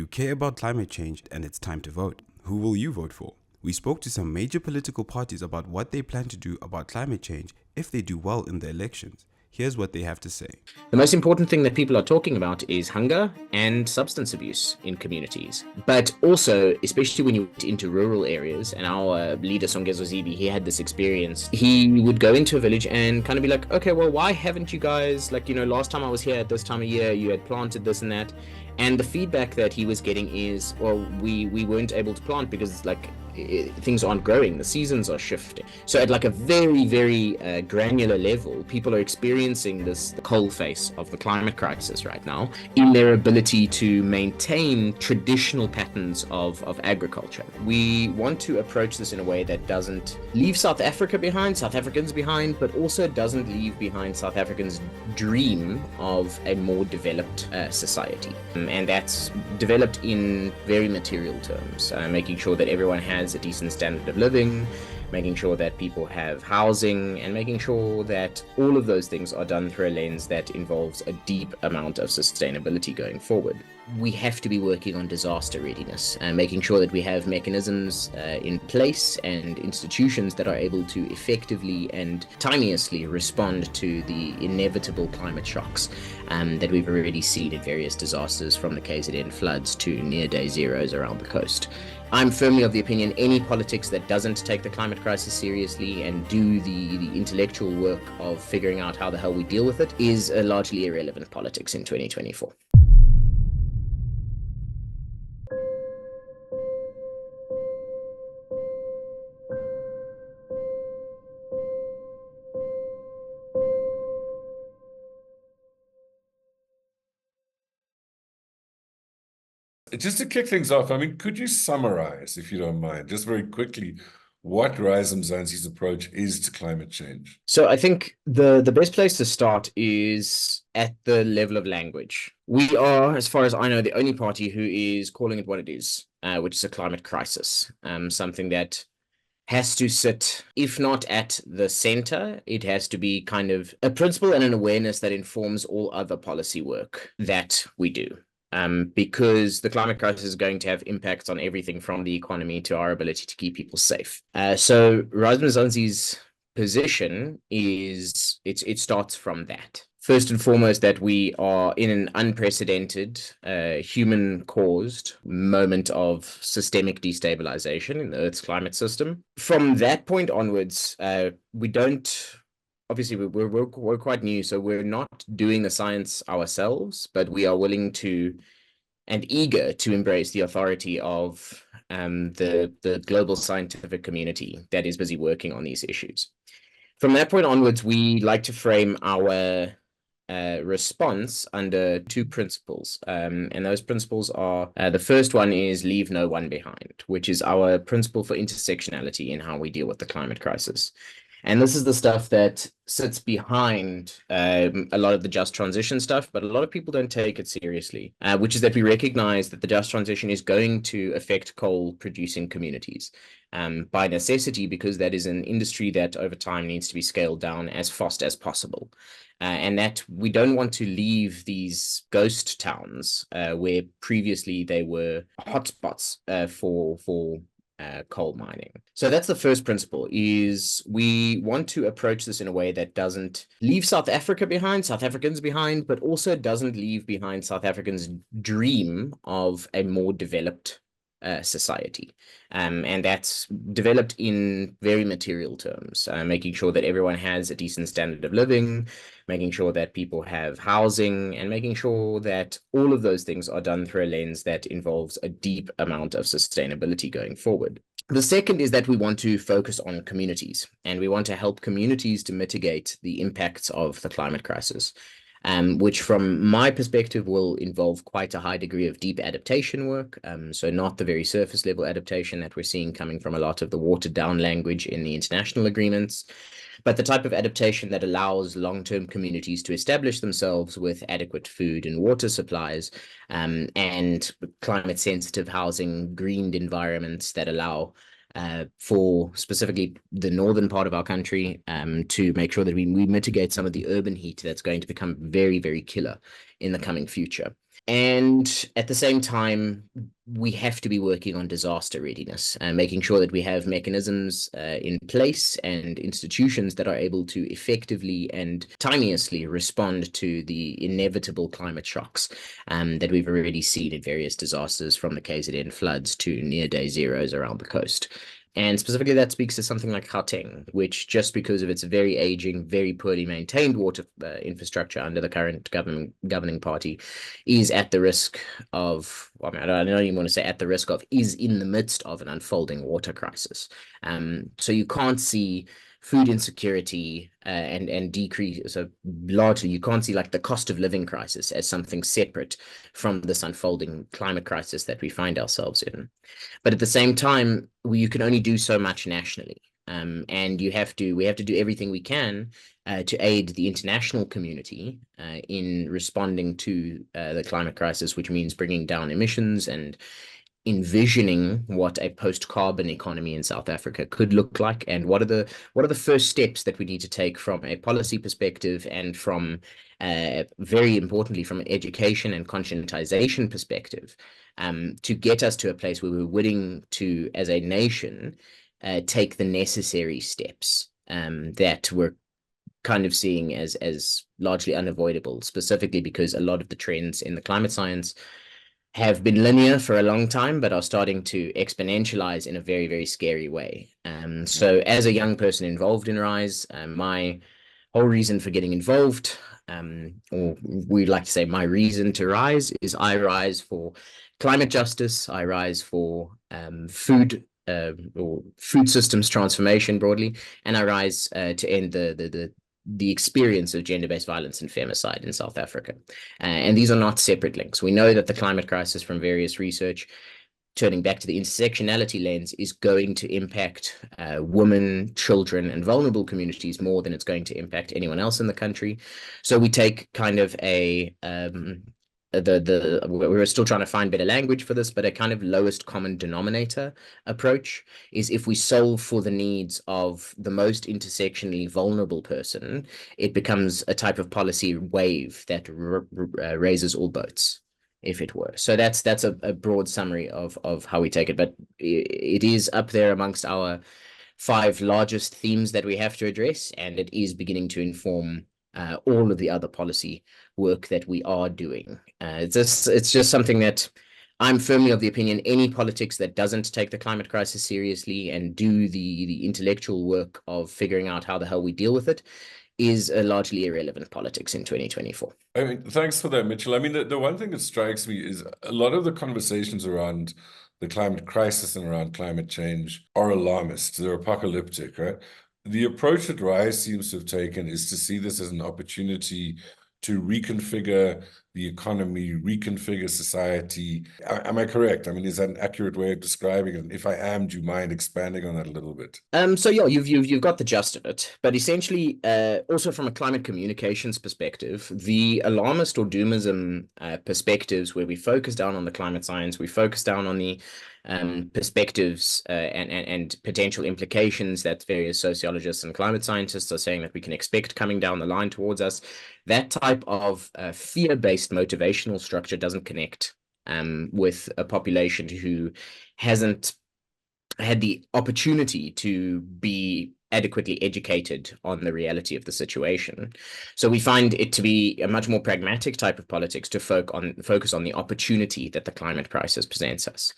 You care about climate change and it's time to vote. Who will you vote for? We spoke to some major political parties about what they plan to do about climate change if they do well in the elections. Here's what they have to say. The most important thing that people are talking about is hunger and substance abuse in communities. But also, especially when you get into rural areas, and our leader, Songezo Zibi, he had this experience. He would go into a village and kind of be like, okay, well, why haven't you guys, last time I was here at this time of year, you had planted this and that. And the feedback that he was getting is, well, we weren't able to plant because things aren't growing, the seasons are shifting. So at a very, very granular level, people are experiencing the coal face of the climate crisis right now in their ability to maintain traditional patterns of agriculture. We want to approach this in a way that doesn't leave South Africans behind, but also doesn't leave behind South Africans' dream of a more developed society. And that's developed in very material terms, making sure that everyone has a decent standard of living, making sure that people have housing, and making sure that all of those things are done through a lens that involves a deep amount of sustainability going forward. We have to be working on disaster readiness and making sure that we have mechanisms in place and institutions that are able to effectively and timeously respond to the inevitable climate shocks that we've already seen in various disasters, from the KZN floods to near day zeros around the coast. I'm firmly of the opinion any politics that doesn't take the climate crisis seriously and do the intellectual work of figuring out how the hell we deal with it is a largely irrelevant politics in 2024. Just to kick things off, I mean, could you summarize, if you don't mind, just very quickly, what Rise Mzansi's approach is to climate change? So I think the best place to start is at the level of language. We are, as far as I know, the only party who is calling it what it is, which is a climate crisis, something that has to sit, if not at the center, it has to be kind of a principle and an awareness that informs all other policy work that we do. Because the climate crisis is going to have impacts on everything from the economy to our ability to keep people safe. So Rise Mzansi's position is, it starts from that. First and foremost, that we are in an unprecedented human-caused moment of systemic destabilization in the Earth's climate system. From that point onwards, we don't... Obviously, we're quite new, so we're not doing the science ourselves, but we are willing to and eager to embrace the authority of the global scientific community that is busy working on these issues. From that point onwards, we like to frame our response under two principles, and those principles are the first one is leave no one behind, which is our principle for intersectionality in how we deal with the climate crisis. And this is the stuff that sits behind a lot of the just transition stuff, but a lot of people don't take it seriously, which is that we recognize that the just transition is going to affect coal producing communities by necessity, because that is an industry that over time needs to be scaled down as fast as possible. And that we don't want to leave these ghost towns where previously they were hotspots for coal mining. So that's the first principle, is we want to approach this in a way that doesn't leave South Africans behind, but also doesn't leave behind South Africans' dream of a more developed society. And that's developed in very material terms, making sure that everyone has a decent standard of living, making sure that people have housing, and making sure that all of those things are done through a lens that involves a deep amount of sustainability going forward. The second is that we want to focus on communities, and we want to help communities to mitigate the impacts of the climate crisis. Which from my perspective will involve quite a high degree of deep adaptation work. So not the very surface level adaptation that we're seeing coming from a lot of the watered down language in the international agreements, but the type of adaptation that allows long-term communities to establish themselves with adequate food and water supplies, and climate sensitive housing, greened environments that allow for specifically the northern part of our country, to make sure that we mitigate some of the urban heat that's going to become very, very killer in the coming future. And at the same time, we have to be working on disaster readiness and making sure that we have mechanisms in place and institutions that are able to effectively and timeously respond to the inevitable climate shocks that we've already seen in various disasters, from the KZN floods to near day zeros around the coast. And specifically, that speaks to something like Gauteng, which, just because of its very aging, very poorly maintained water infrastructure under the current governing party, is at the risk of, well, I don't even want to say at the risk of, is in the midst of an unfolding water crisis. So you can't see food insecurity and decrease. So largely, you can't see like the cost of living crisis as something separate from this unfolding climate crisis that we find ourselves in. But at the same time, you can only do so much nationally. And we have to do everything we can to aid the international community in responding to the climate crisis, which means bringing down emissions and envisioning what a post-carbon economy in South Africa could look like, and what are the first steps that we need to take from a policy perspective, and from very importantly from an education and conscientization perspective, to get us to a place where we're willing to, as a nation, take the necessary steps that we're kind of seeing as largely unavoidable, specifically because a lot of the trends in the climate science have been linear for a long time, but are starting to exponentialize in a very, very scary way. So as a young person involved in Rise, my whole reason for getting involved, or we like to say my reason to rise, is I rise for climate justice, I rise for food or food systems transformation broadly, and I rise to end the experience of gender-based violence and femicide in South Africa. And these are not separate links. We know that the climate crisis, from various research, turning back to the intersectionality lens, is going to impact women, children, and vulnerable communities more than it's going to impact anyone else in the country. So we take kind of we're still trying to find better language for this, but a kind of lowest common denominator approach is, if we solve for the needs of the most intersectionally vulnerable person, it becomes a type of policy wave that raises all boats, if it were. So that's a broad summary of how we take it, but it is up there amongst our 5 largest themes that we have to address, and it is beginning to inform all of the other policy work that we are doing. It's just something that I'm firmly of the opinion, any politics that doesn't take the climate crisis seriously and do the intellectual work of figuring out how the hell we deal with it, is a largely irrelevant politics in 2024. I mean, thanks for that, Mitchell. I mean, the one thing that strikes me is a lot of the conversations around the climate crisis and around climate change are alarmist. They're apocalyptic, right? The approach that Rise seems to have taken is to see this as an opportunity to reconfigure the economy, reconfigure society. Am I correct? I mean, is that an accurate way of describing it? And if I am, do you mind expanding on that a little bit? So yeah, you've got the gist of it. But essentially, also from a climate communications perspective, the alarmist or doomism perspectives, where we focus down on the climate science, we focus down on the perspectives and potential implications that various sociologists and climate scientists are saying that we can expect coming down the line towards us. That type of fear-based motivational structure doesn't connect with a population who hasn't had the opportunity to be adequately educated on the reality of the situation. So we find it to be a much more pragmatic type of politics to focus on the opportunity that the climate crisis presents us.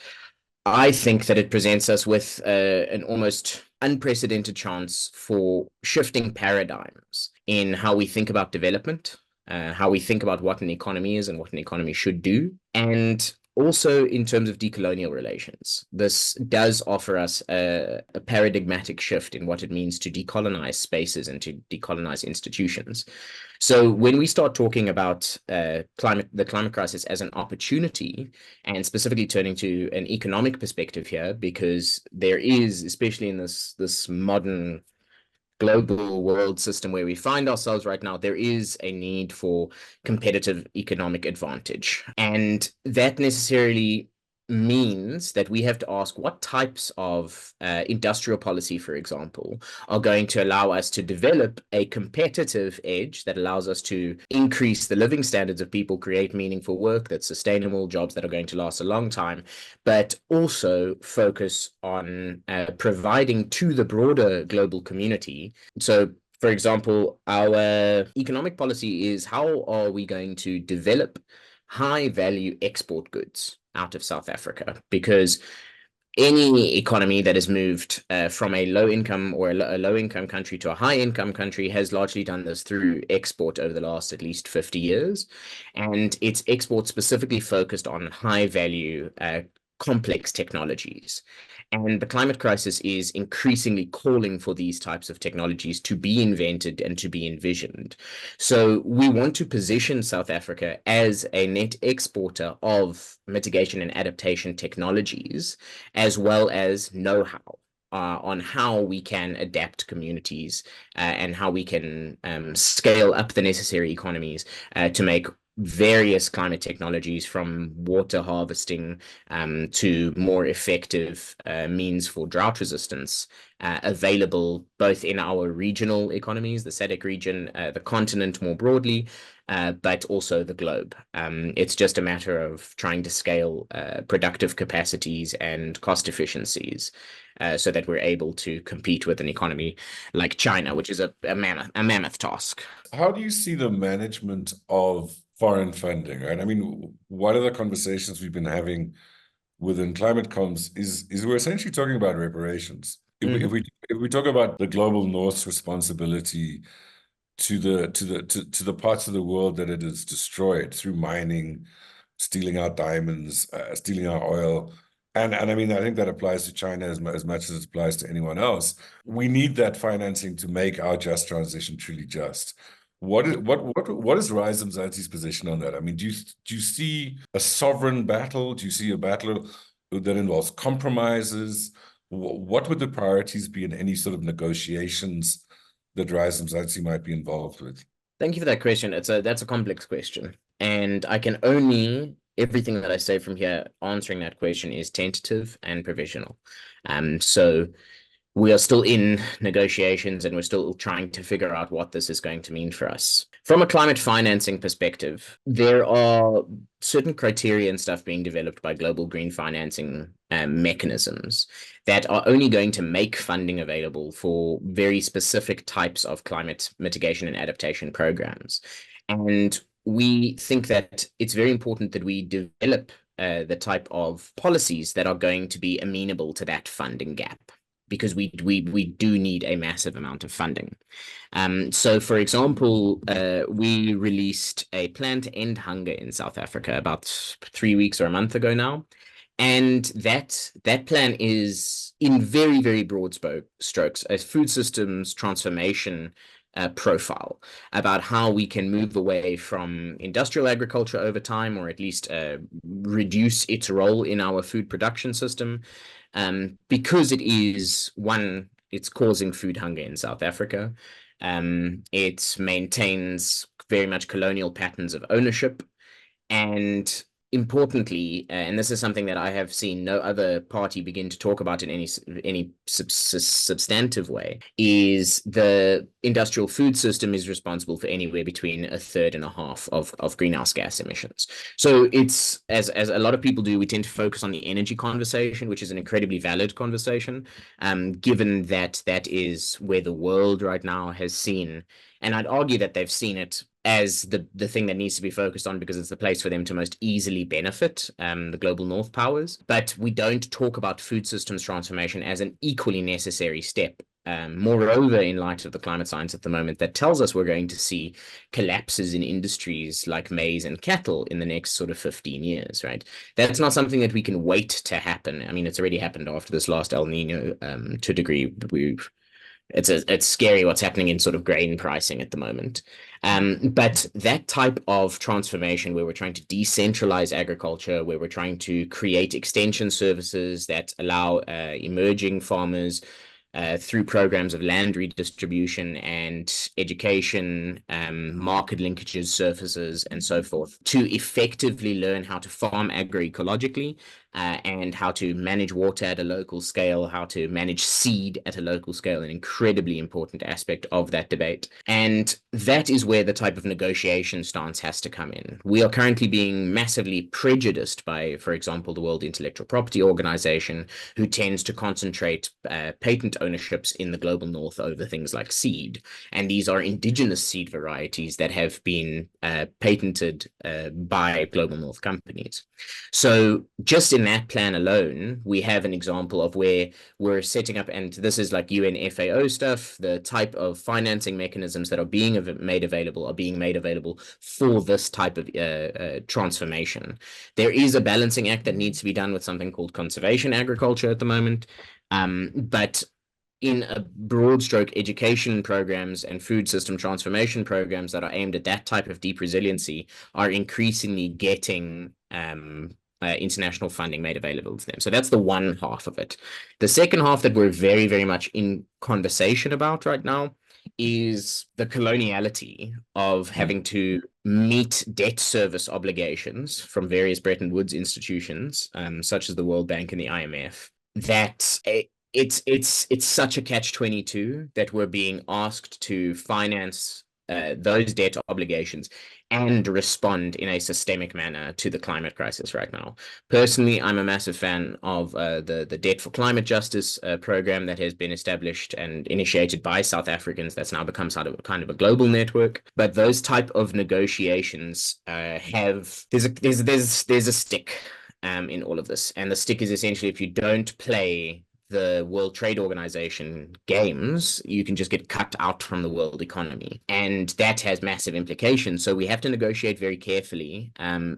I think that it presents us with an almost unprecedented chance for shifting paradigms in how we think about development, how we think about what an economy is and what an economy should do, and also in terms of decolonial relations. This does offer us a paradigmatic shift in what it means to decolonize spaces and to decolonize institutions. So when we start talking about the climate crisis as an opportunity, and specifically turning to an economic perspective here, because there is, especially in this modern global world system where we find ourselves right now, there is a need for competitive economic advantage. And that necessarily means that we have to ask what types of industrial policy, for example, are going to allow us to develop a competitive edge that allows us to increase the living standards of people, create meaningful work that's sustainable, jobs that are going to last a long time, but also focus on providing to the broader global community. So, for example, our economic policy is how are we going to develop high value export goods out of South Africa? Because any economy that has moved from a low income or a low income country to a high income country has largely done this through export over the last at least 50 years. And it's export specifically focused on high value, complex technologies. And the climate crisis is increasingly calling for these types of technologies to be invented and to be envisioned. So we want to position South Africa as a net exporter of mitigation and adaptation technologies, as well as know-how on how we can adapt communities and how we can scale up the necessary economies to make various climate technologies, from water harvesting to more effective means for drought resistance, available both in our regional economies, the SADC region, the continent more broadly, but also the globe. It's just a matter of trying to scale productive capacities and cost efficiencies so that we're able to compete with an economy like China, which is a mammoth task. How do you see the management of foreign funding, right? I mean, one of the conversations we've been having within climate comms is we're essentially talking about reparations. If we talk about the global North's responsibility to the parts of the world that it has destroyed through mining, stealing our diamonds, stealing our oil. And I mean, I think that applies to China as much as it applies to anyone else. We need that financing to make our just transition truly just. What is Rise Mzansi's position on that? I mean, do you see a sovereign battle? Do you see a battle that involves compromises? What would the priorities be in any sort of negotiations that Rise Mzansi might be involved with? Thank you for that question. That's a complex question, and I can everything that I say from here answering that question is tentative and provisional. So we are still in negotiations and we're still trying to figure out what this is going to mean for us. From a climate financing perspective, there are certain criteria and stuff being developed by global green financing mechanisms that are only going to make funding available for very specific types of climate mitigation and adaptation programs. And we think that it's very important that we develop the type of policies that are going to be amenable to that funding gap, because we do need a massive amount of funding. So, for example, we released a plan to end hunger in South Africa about 3 weeks or a month ago now. And that plan is, in very, very broad strokes, a food systems transformation profile about how we can move away from industrial agriculture over time, or at least reduce its role in our food production system, because it's causing food hunger in South Africa. It maintains very much colonial patterns of ownership, and importantly, and this is something that I have seen no other party begin to talk about in any substantive way, is the industrial food system is responsible for anywhere between a third and a half of greenhouse gas emissions. So it's, as a lot of people do, we tend to focus on the energy conversation, which is an incredibly valid conversation, given that is where the world right now has seen, and I'd argue that they've seen it as the thing that needs to be focused on, because it's the place for them to most easily benefit the global North powers. But we don't talk about food systems transformation as an equally necessary step. Moreover, in light of the climate science at the moment that tells us we're going to see collapses in industries like maize and cattle in the next sort of 15 years, right? That's not something that we can wait to happen. I mean, it's already happened after this last El Nino to a degree. It's scary what's happening in sort of grain pricing at the moment. But that type of transformation, where we're trying to decentralize agriculture, where we're trying to create extension services that allow emerging farmers through programs of land redistribution and education, market linkages, services, and so forth, to effectively learn how to farm agroecologically, and how to manage water at a local scale, how to manage seed at a local scale, an incredibly important aspect of that debate. And that is where the type of negotiation stance has to come in. We are currently being massively prejudiced by, for example, the World Intellectual Property Organization, who tends to concentrate patent ownerships in the global north over things like seed. And these are indigenous seed varieties that have been patented by global north companies. So just in that plan alone, we have an example of where we're setting up, and this is like UN FAO stuff, the type of financing mechanisms that are being made available for this type of transformation. There is a balancing act that needs to be done with something called conservation agriculture at the moment. But in a broad stroke, education programs and food system transformation programs that are aimed at that type of deep resiliency are increasingly getting international funding made available to them. So that's the one half of it. The second half that we're very, very much in conversation about right now is the coloniality of having to meet debt service obligations from various Bretton Woods institutions, such as the World Bank and the IMF, that it's such a catch-22 that we're being asked to finance those debt obligations and respond in a systemic manner to the climate crisis right now. Personally, I'm a massive fan of the Debt for Climate Justice program that has been established and initiated by South Africans that's now become kind of a global network. But those type of negotiations there's a stick in all of this. And the stick is essentially, if you don't play the World Trade Organization games, you can just get cut out from the world economy. And that has massive implications. So we have to negotiate very carefully.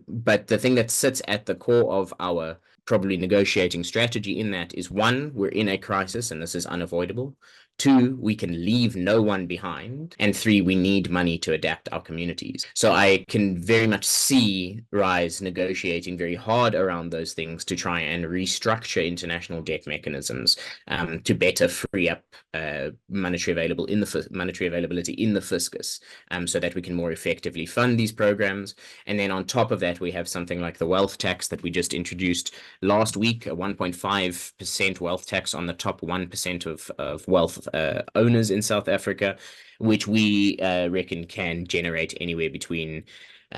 But the thing that sits at the core of our probably negotiating strategy in that is, one, we're in a crisis and this is unavoidable. Two, we can leave no one behind. And three, we need money to adapt our communities. So I can very much see Rise negotiating very hard around those things to try and restructure international debt mechanisms to better free up monetary availability in the fiscus, so that we can more effectively fund these programs. And then on top of that, we have something like the wealth tax that we just introduced last week, a 1.5% wealth tax on the top 1% of wealth owners in South Africa, which we reckon can generate anywhere between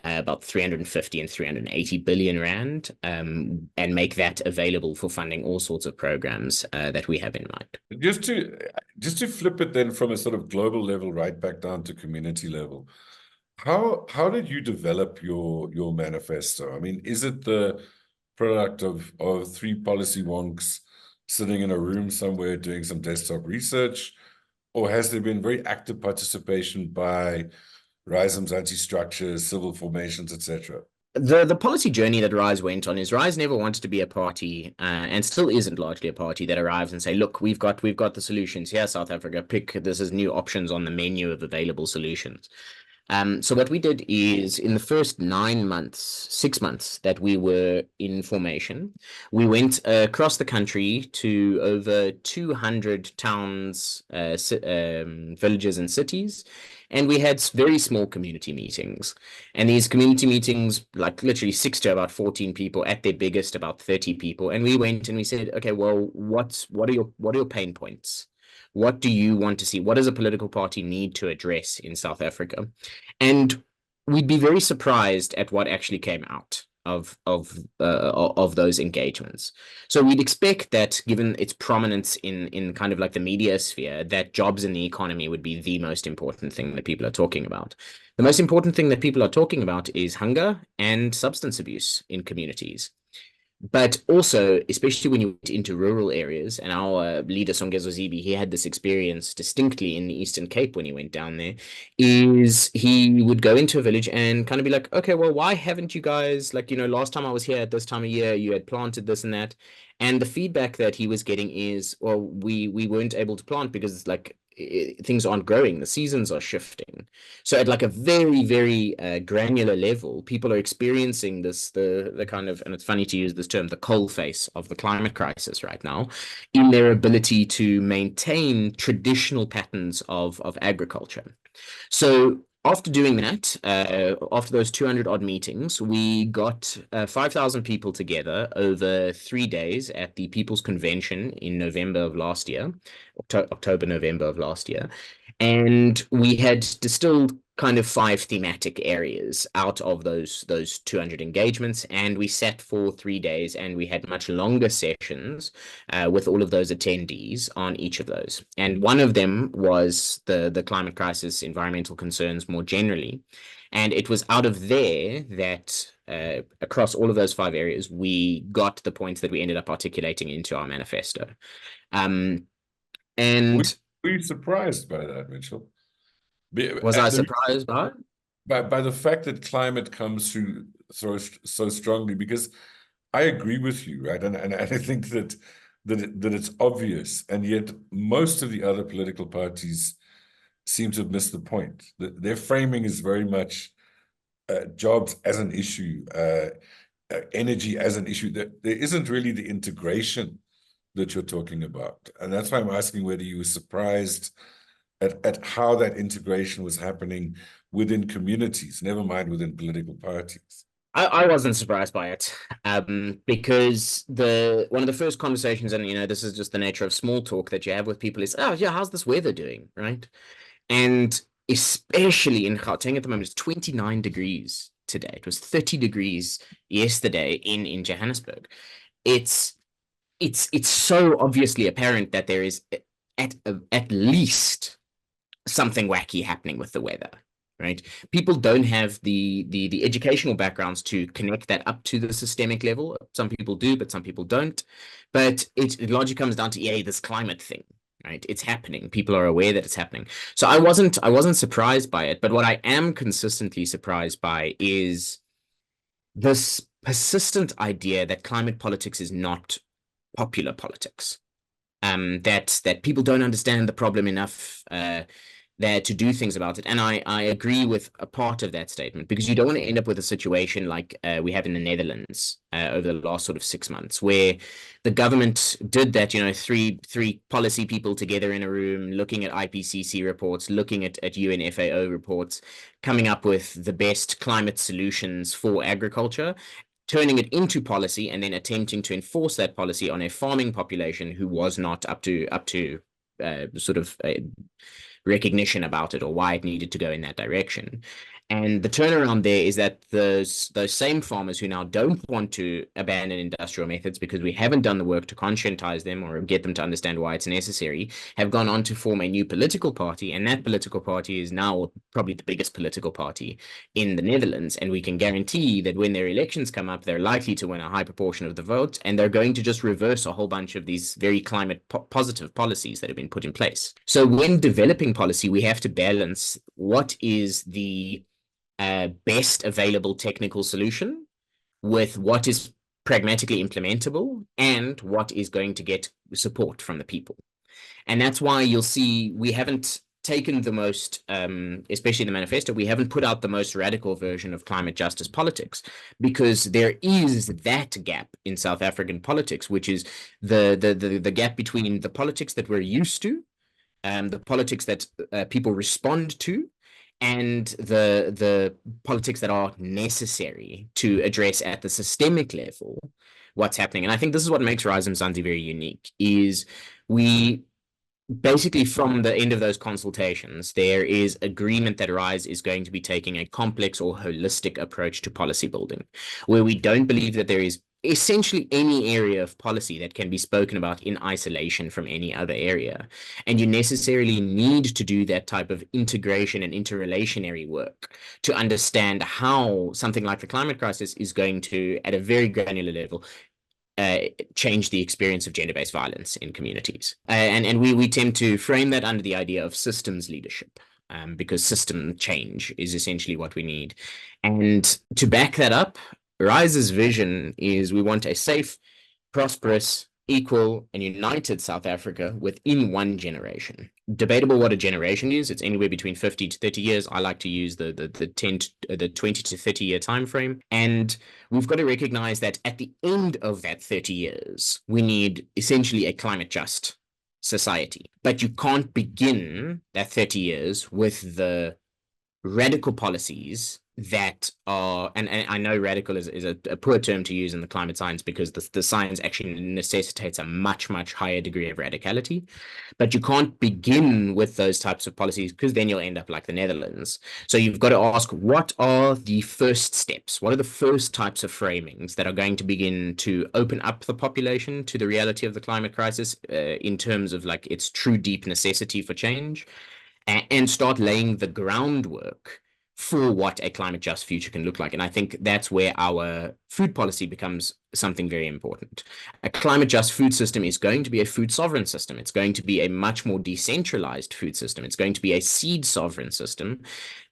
about 350 and 380 billion rand, and make that available for funding all sorts of programs that we have in mind. Just to flip it then from a sort of global level right back down to community level, how did you develop your manifesto? I mean, is it the product of three policy wonks sitting in a room somewhere doing some desktop research, or has there been very active participation by Rise Mzansi structures, civil formations, etc.? The policy journey that Rise went on is Rise never wanted to be a party, and still isn't largely a party that arrives and say, look, we've got the solutions here, South Africa, this is new options on the menu of available solutions. So what we did is, in the first 6 months that we were in formation, we went across the country to over 200 towns, villages and cities, and we had very small community meetings. And these community meetings, like literally 6 to about 14 people, at their biggest about 30 people. And we went and we said, okay, well, what are your pain points? What do you want to see? What does a political party need to address in South Africa? And we'd be very surprised at what actually came out of those engagements. So we'd expect that, given its prominence in kind of like the media sphere, that jobs in the economy would be the most important thing that people are talking about. The most important thing that people are talking about is hunger and substance abuse in communities. But also, especially when you went into rural areas, and our leader, Songezo Zibi, he had this experience distinctly in the Eastern Cape when he went down there, is he would go into a village and kind of be like, okay, well, why haven't you guys, like, last time I was here at this time of year, you had planted this and that. And the feedback that he was getting is, well, we weren't able to plant because, like, things aren't growing, the seasons are shifting. So at like a very, very granular level, people are experiencing the kind of, and it's funny to use this term, the coal face of the climate crisis right now, in their ability to maintain traditional patterns of agriculture. So After doing that, after those 200 odd meetings, we got 5,000 people together over 3 days at the People's Convention in November of last year, October, November of last year. And we had distilled kind of 5 thematic areas out of those 200 engagements. And we sat for 3 days and we had much longer sessions with all of those attendees on each of those. And one of them was the climate crisis, environmental concerns more generally. And it was out of there that across all of those 5 areas, we got the points that we ended up articulating into our manifesto. And were you surprised by that, Mitchell? was I surprised by it? By the fact that climate comes through so strongly, because I agree with you, right? And I think that it's obvious, and yet most of the other political parties seem to have missed the point. Their framing is very much jobs as an issue, energy as an issue. There isn't really the integration that you're talking about. And that's why I'm asking whether you were surprised at how that integration was happening within communities, never mind within political parties. I wasn't surprised by it, because one of the first conversations, and this is just the nature of small talk that you have with people, is, oh yeah, how's this weather doing, right? And especially in Gauteng at the moment, it's 29 degrees today. It was 30 degrees yesterday in Johannesburg. It's so obviously apparent that there is at least something wacky happening with the weather, right? People don't have the educational backgrounds to connect that up to the systemic level. Some people do, but some people don't. But it largely comes down to, yeah, this climate thing, right? It's happening. People are aware that it's happening. So I wasn't surprised by it. But what I am consistently surprised by is this persistent idea that climate politics is not popular politics. That people don't understand the problem enough there to do things about it. And I agree with a part of that statement, because you don't want to end up with a situation like we have in the Netherlands over the last sort of 6 months, where the government did that, three policy people together in a room, looking at IPCC reports, looking at UNFAO reports, coming up with the best climate solutions for agriculture, turning it into policy, and then attempting to enforce that policy on a farming population who was not up to sort of recognition about it, or why it needed to go in that direction. And the turnaround there is that those same farmers who now don't want to abandon industrial methods because we haven't done the work to conscientize them or get them to understand why it's necessary, have gone on to form a new political party. And that political party is now probably the biggest political party in the Netherlands. And we can guarantee that when their elections come up, they're likely to win a high proportion of the vote. And they're going to just reverse a whole bunch of these very climate positive policies that have been put in place. So when developing policy, we have to balance what is the best available technical solution with what is pragmatically implementable and what is going to get support from the people. And that's why you'll see we haven't taken the most, especially the manifesto, we haven't put out the most radical version of climate justice politics, because there is that gap in South African politics, which is the gap between the politics that we're used to, the politics that people respond to, and the politics that are necessary to address at the systemic level what's happening. And I think this is what makes Rise Mzansi very unique, is we basically, from the end of those consultations, there is agreement that Rise is going to be taking a complex or holistic approach to policy building, where we don't believe that there is essentially any area of policy that can be spoken about in isolation from any other area. And you necessarily need to do that type of integration and interrelationary work to understand how something like the climate crisis is going to, at a very granular level, change the experience of gender-based violence in communities. And we tend to frame that under the idea of systems leadership, because system change is essentially what we need. And to back that up, Rise's vision is we want a safe, prosperous, equal, and united South Africa within one generation. Debatable what a generation is. It's anywhere between 50 to 30 years. I like to use the 20 to 30 year time frame. And we've got to recognize that at the end of that 30 years, we need essentially a climate just society. But you can't begin that 30 years with the radical policies that are, and I know radical is a poor term to use in the climate science because the science actually necessitates a much, much higher degree of radicality. But you can't begin with those types of policies because then you'll end up like the Netherlands. So you've got to ask, what are the first steps? What are the first types of framings that are going to begin to open up the population to the reality of the climate crisis in terms of like its true deep necessity for change? And start laying the groundwork for what a climate just future can look like. And I think that's where our food policy becomes something very important. A climate just food system is going to be a food sovereign system. It's going to be a much more decentralized food system. It's going to be a seed sovereign system.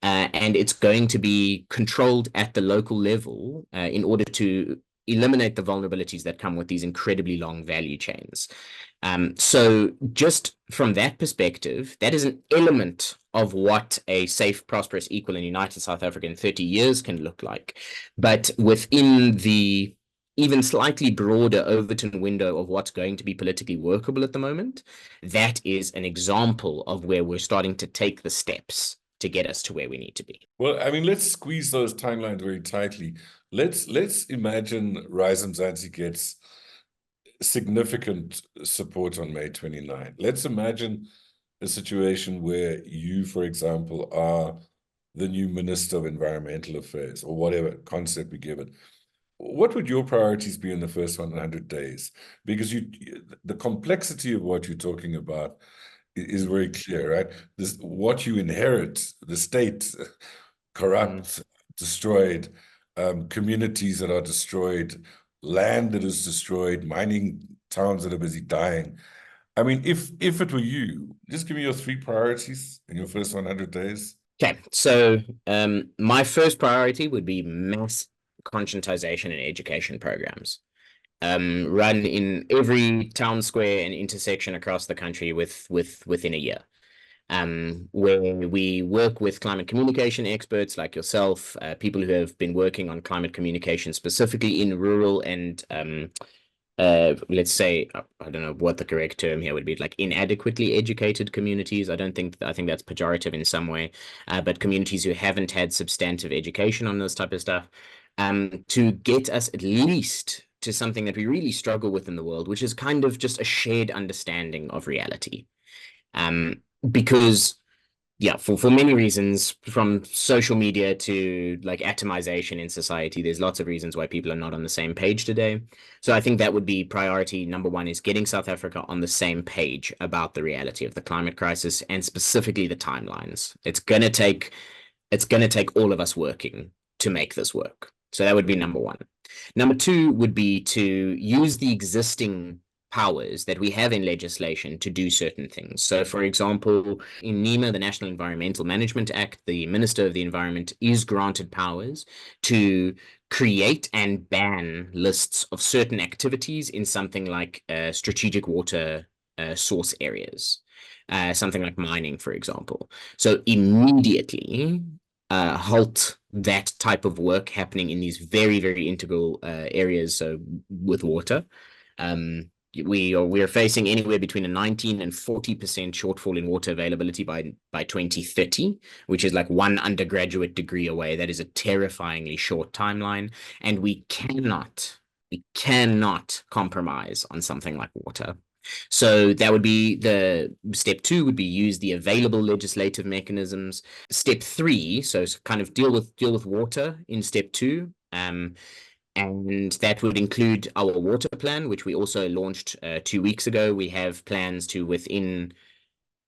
And it's going to be controlled at the local level in order to eliminate the vulnerabilities that come with these incredibly long value chains. So just from that perspective, that is an element of what a safe, prosperous, equal, and united South Africa in 30 years can look like. But within the even slightly broader Overton window of what's going to be politically workable at the moment, that is an example of where we're starting to take the steps to get us to where we need to be. Well, I mean, let's squeeze those timelines very tightly. Let's imagine Rise Mzansi gets significant support on May 29. Let's imagine a situation where you, for example, are the new Minister of Environmental Affairs or whatever concept we give it. What would your priorities be in the first 100 days? Because the complexity of what you're talking about is very clear, right? This, what you inherit, the state corrupt, destroyed, communities that are destroyed, land that is destroyed, mining towns that are busy dying. I mean, if it were you, just give me your 3 priorities in your first 100 days. Okay, so my first priority would be mass conscientization and education programs. Run in every town square and intersection across the country within a year. Where we work with climate communication experts like yourself, people who have been working on climate communication specifically in rural and let's say, I don't know what the correct term here would be, like inadequately educated communities. I think that's pejorative in some way, but communities who haven't had substantive education on this type of stuff, to get us at least to something that we really struggle with in the world, which is kind of just a shared understanding of reality. Because yeah, for many reasons, from social media to like atomization in society, there's lots of reasons why people are not on the same page today. So I think that would be priority number 1, is getting South Africa on the same page about the reality of the climate crisis and specifically the timelines. It's gonna take all of us working to make this work. So that would be number 1. Number 2 would be to use the existing powers that we have in legislation to do certain things. So, for example, in NEMA, the National Environmental Management Act, the Minister of the Environment is granted powers to create and ban lists of certain activities in something like strategic water source areas, something like mining, for example. So immediately halt that type of work happening in these very, very integral areas. So with water, we are facing anywhere between a 19 and 40% shortfall in water availability by 2030, which is like 1 undergraduate degree away. That is a terrifyingly short timeline, and we cannot compromise on something like water. So that would be the step 2, would be use the available legislative mechanisms. Step 3, so kind of deal with water in step 2. And that would include our water plan, which we also launched 2 weeks ago. We have plans to, within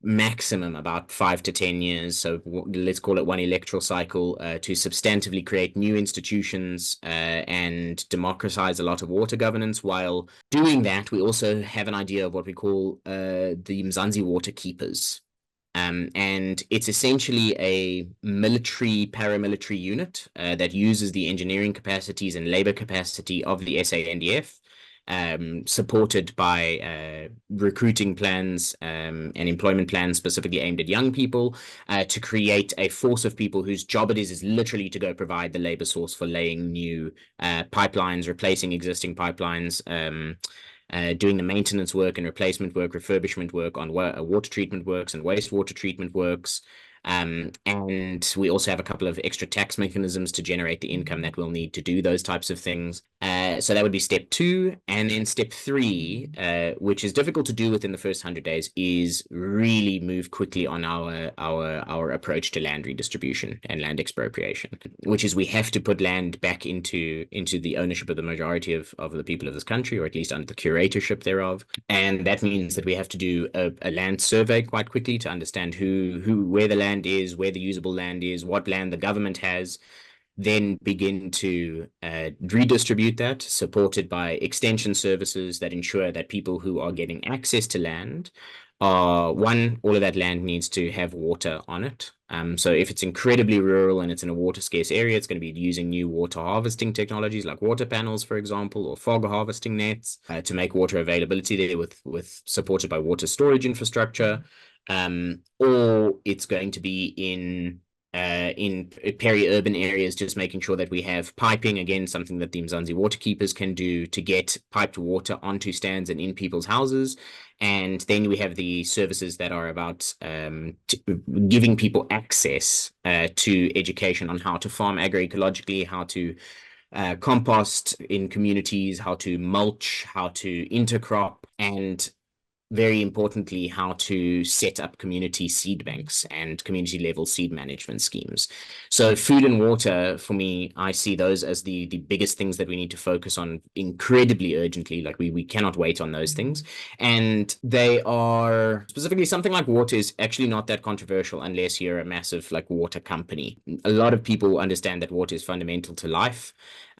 maximum about 5 to 10 years, so let's call it 1 electoral cycle, to substantively create new institutions and democratize a lot of water governance. While doing that, we also have an idea of what we call the Mzansi water keepers. And it's essentially a military, paramilitary unit that uses the engineering capacities and labor capacity of the SANDF, supported by recruiting plans and employment plans specifically aimed at young people, to create a force of people whose job it is literally to go provide the labor source for laying new pipelines, replacing existing pipelines, doing the maintenance work and replacement work, refurbishment work on water treatment works and wastewater treatment works, And we also have a couple of extra tax mechanisms to generate the income that we'll need to do those types of things. So that would be step 2. And then step 3, which is difficult to do within the first 100 days, is really move quickly on our approach to land redistribution and land expropriation, which is we have to put land back into the ownership of the majority of the people of this country, or at least under the curatorship thereof. And that means that we have to do a land survey quite quickly to understand where the land is, where the usable land is, what land the government has, then begin to redistribute that, supported by extension services that ensure that people who are getting access to land are, one, all of that land needs to have water on it. So if it's incredibly rural and it's in a water scarce area, it's going to be using new water harvesting technologies like water panels, for example, or fog harvesting nets to make water availability there with supported by water storage infrastructure. Or it's going to be in peri-urban areas, just making sure that we have piping, again, something that the Mzansi waterkeepers can do to get piped water onto stands and in people's houses. And then we have the services that are about giving people access to education on how to farm agroecologically, how to compost in communities, how to mulch, how to intercrop, and very importantly, how to set up community seed banks and community level seed management schemes. So food and water, for me, I see those as the biggest things that we need to focus on incredibly urgently. Like we cannot wait on those things. And they are specifically something like water is actually not that controversial unless you're a massive like water company. A lot of people understand that water is fundamental to life.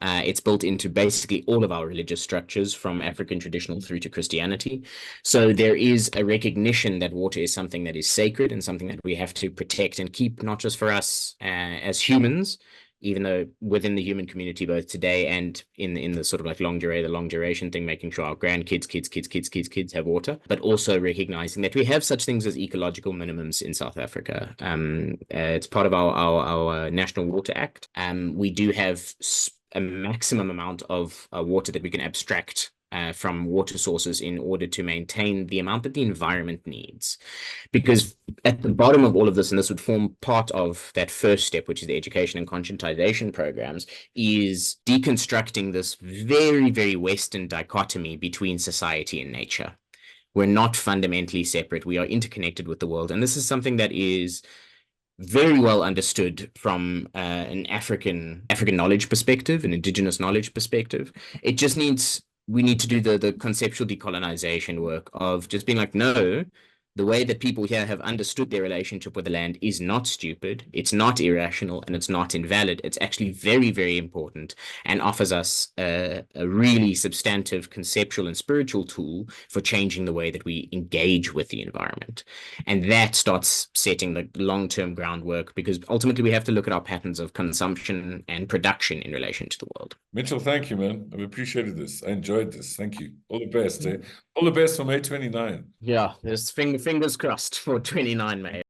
It's built into basically all of our religious structures, from African traditional through to Christianity. So there is a recognition that water is something that is sacred and something that we have to protect and keep, not just for us as humans, even though within the human community, both today and in the sort of like long duration thing, making sure our grandkids, kids have water, but also recognizing that we have such things as ecological minimums in South Africa. It's part of our National Water Act. We do have a maximum amount of water that we can abstract from water sources in order to maintain the amount that the environment needs. Because at the bottom of all of this, and this would form part of that first step, which is the education and conscientization programs, is deconstructing this very, very Western dichotomy between society and nature. We're not fundamentally separate. We are interconnected with the world. And this is something that is very well understood from an African knowledge perspective, an indigenous knowledge perspective. It just needs, we need to do the conceptual decolonization work of just being like, no, the way that people here have understood their relationship with the land is not stupid, it's not irrational, and it's not invalid. It's actually very, very important and offers us a really substantive conceptual and spiritual tool for changing the way that we engage with the environment. And that starts setting the long-term groundwork, because ultimately we have to look at our patterns of consumption and production in relation to the world. Mitchell, thank you, man. I've appreciated this. I enjoyed this. Thank you. All the best. Eh? All the best for May 29. Yeah, there's fingers crossed for 29 May.